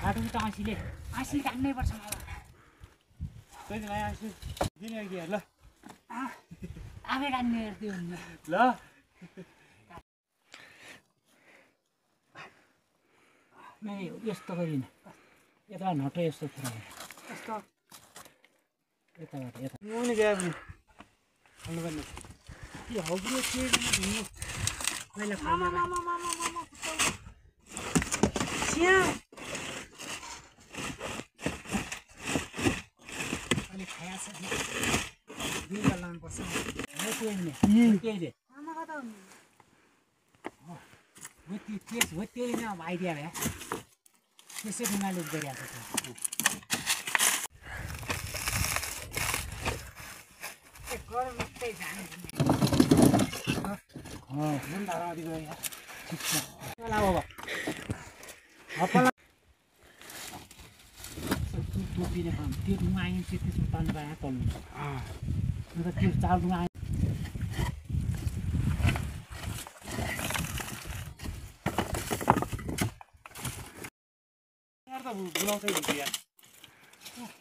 बाटो त आँसीले काट्नै पर्छ मलाई त्यही त भाइ आँसी दिने कि ल आफै काट्ने त्यो हुन्न ल यस्तो गरिन यता नटो यस्तो कुरा यस्तो यताबाट यता मुनि गए पनि भन्नुपर्ने यो हौग्रो चेर्नु पहिला अनि खाया छ बिगा लानुपर्छ त्यही नै अब आइडिया भयो त्यसै बिनाले गरिरहेको टोपीले काम त्यो ढुङ्गा आइन्छ त्यसमा तान्नु पाए तल्नु अन्त त्यो चार ढुङ्गा आइ बुलाउँछै हुन्छ यार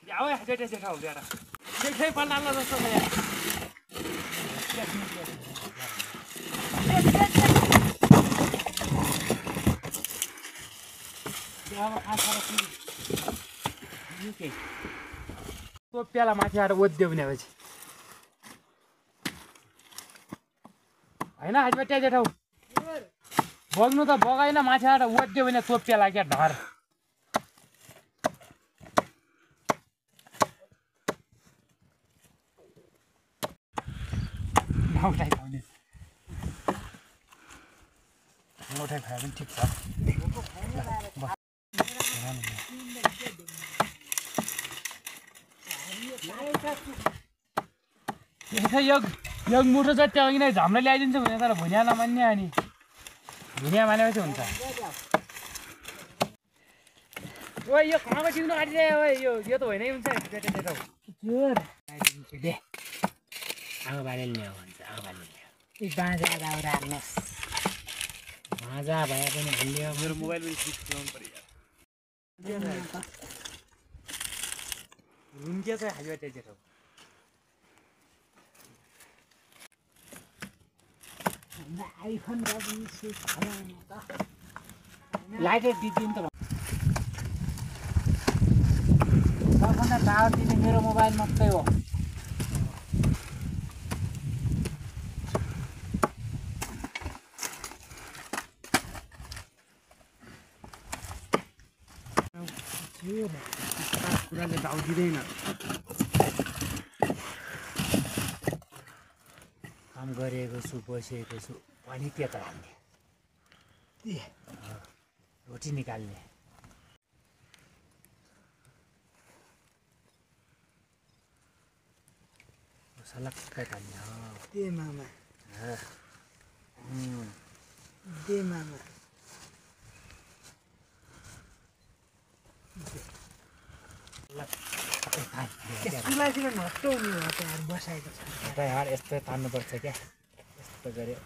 जाऊ जेठे जेठा हुन्छ यार जेठै पल्ला जस्तो छ यार टोप्याला माथि आएर ओद्यो भने पछि होइन हाजबेटा जेठा बग्नु त बगाइन माथि आएर ओद्यो भने टोप्याला क्या ढर मोटाइ खाउने मोटाइ खायो भने ठिक छ यो मुठो जति अघि नै झम्रो ल्याइदिन्छ भने तर भुनिया नमान्ने अनि भुनिया मानेपछि हुन्छ ओ यो खाँको सिक्नु काटिदियो यो त होइन हुन्छ दे आगो बालेर ल्याऊ भन्छ आगो बालेर ल्याऊ बाँझा दाउ राख्नुहोस् बाँझा भए पनि हाल्यो मेरो मोबाइल पनि स्विच खुलाउनु पऱ्यो रुम्किया चाहिँ हाल्यो त्यहाँ आइफोन लाइटर दिदिनु त सबभन्दा टावर दिने मेरो मोबाइल मात्रै हो कुराले दाउ दिँदैन काम गरेको छु बसेको छु पनि त्यता हाल्ने रोटी निकाल्ने सलक्कै हाल्ने दे मामा दे मामा बसाएको छ यस्तै तान्नुपर्छ क्या यस्तो गऱ्यो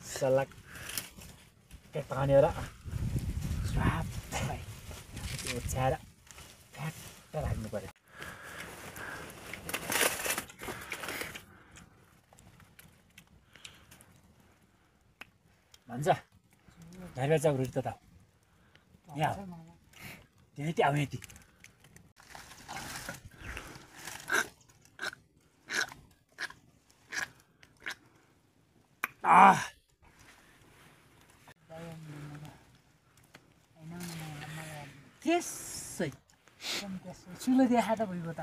सलक तानेर स्वापलाई ओछ्याएर फ्याट्ट राख्नु पऱ्यो भन्छ धैर्य चाहिँ रुट त यहाँ त्यही त अब यति त्यसै चुलो देखा त भइगयो त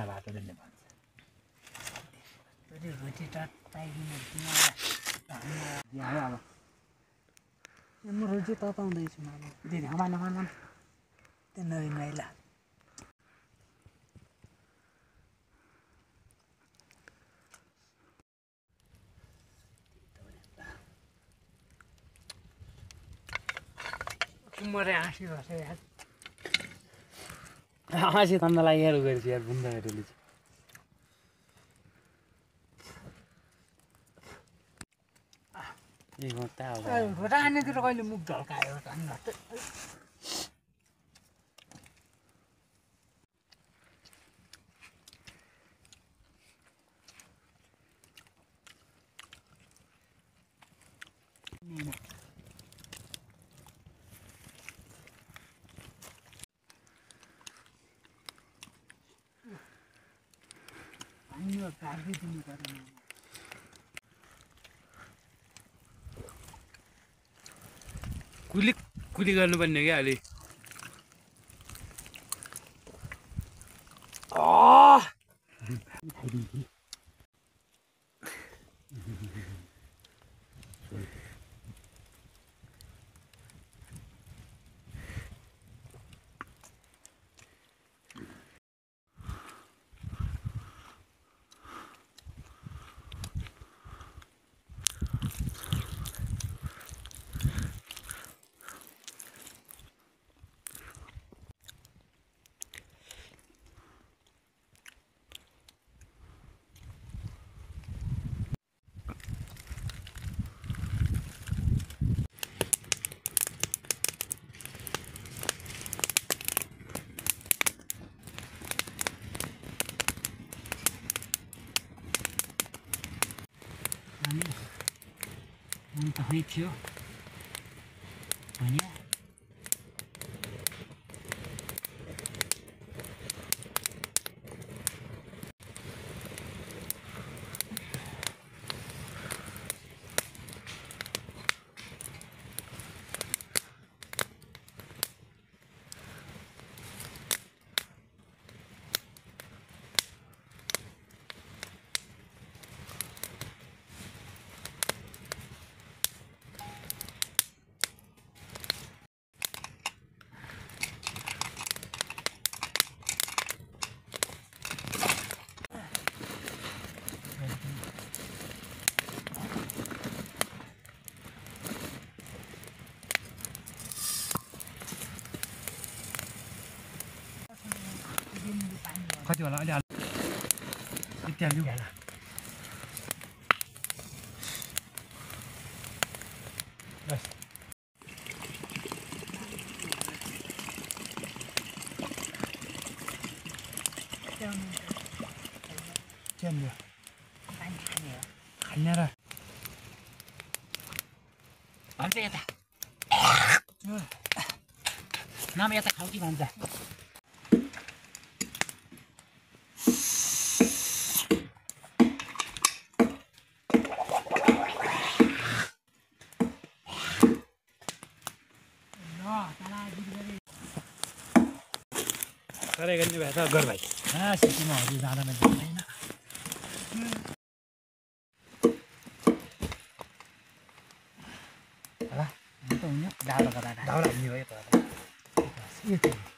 बाटो दिने भन्छ रोटी अब म रोटी तताउँदैछु मामा दिने हमान त्यो नवीन भाइला मरे हाँसी बस्यो यार हाँसी तन्द लागि यार गरेछ यार बुन्दा हेरेले चाहिँ मोटा हो रानीतिर कहिले मुख ढल्कायो कुली गर्नुपर्ने क्या अलि अन्त खै थियो भने कति होला अलि यति हाल्यो बस के खाने र भन्छ यता नाम यता खाऊ कि भन्छ करे गर्ने भए त गर भाइ सिटीमा हजुर जाँदा जाँदैन होला त हुने डालो गरा धाउला हुने भयो त